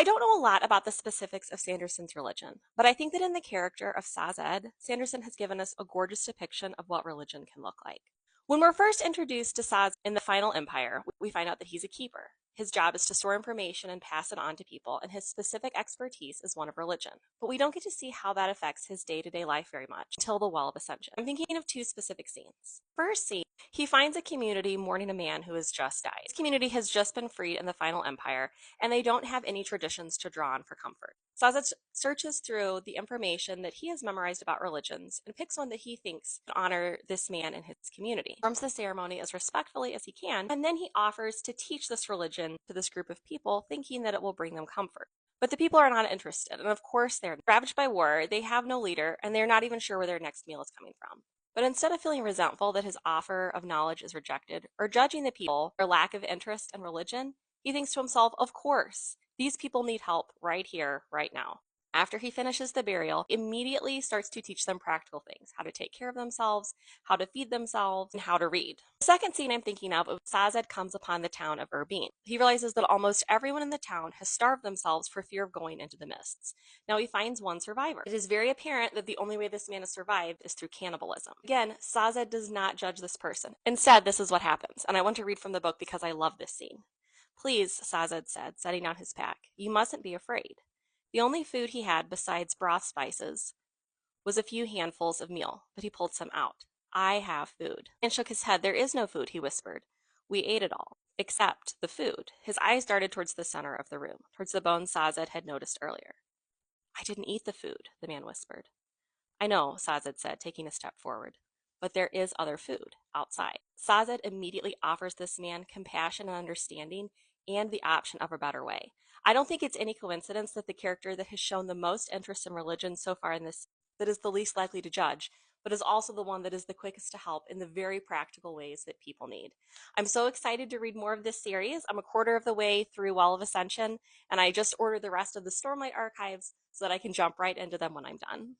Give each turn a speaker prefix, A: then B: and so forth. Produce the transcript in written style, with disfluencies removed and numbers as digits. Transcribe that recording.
A: I don't know a lot about the specifics of Sanderson's religion, but I think that in the character of Sazed, Sanderson has given us a gorgeous depiction of what religion can look like. When we're first introduced to Sazed in the Final Empire, we find out that he's a keeper. His job is to store information and pass it on to people, and his specific expertise is one of religion. But we don't get to see how that affects his day-to-day life very much until the Well of Ascension. I'm thinking of two specific scenes. First scene, he finds a community mourning a man who has just died. This community has just been freed in the Final Empire, and they don't have any traditions to draw on for comfort. Sazed searches through the information that he has memorized about religions and picks one that he thinks would honor this man in his community. He performs the ceremony as respectfully as he can, and then he offers to teach this religion to this group of people, thinking that it will bring them comfort. But the people are not interested, and of course they're ravaged by war, they have no leader, and they're not even sure where their next meal is coming from. But instead of feeling resentful that his offer of knowledge is rejected, or judging the people for lack of interest in religion, he thinks to himself, of course, these people need help right here, right now. After he finishes the burial, he immediately starts to teach them practical things, how to take care of themselves, how to feed themselves, and how to read. The second scene I'm thinking of Sazed comes upon the town of Urbine. He realizes that almost everyone in the town has starved themselves for fear of going into the mists. Now he finds one survivor. It is very apparent that the only way this man has survived is through cannibalism. Again, Sazed does not judge this person. Instead, this is what happens, and I want to read from the book because I love this scene. Please, Sazed said, setting down his pack, you mustn't be afraid. The only food he had besides broth spices was a few handfuls of meal, but he pulled some out. I have food. And shook his head. There is no food, he whispered. We ate it all, except the food. His eyes darted towards the center of the room, towards the bones Sazed had noticed earlier. I didn't eat the food, the man whispered. I know, Sazed said, taking a step forward. But there is other food outside. Sazed immediately offers this man compassion and understanding and the option of a better way. I don't think it's any coincidence that the character that has shown the most interest in religion so far in this, that is the least likely to judge, but is also the one that is the quickest to help in the very practical ways that people need. I'm so excited to read more of this series. I'm a quarter of the way through Well of Ascension, and I just ordered the rest of the Stormlight archives so that I can jump right into them when I'm done.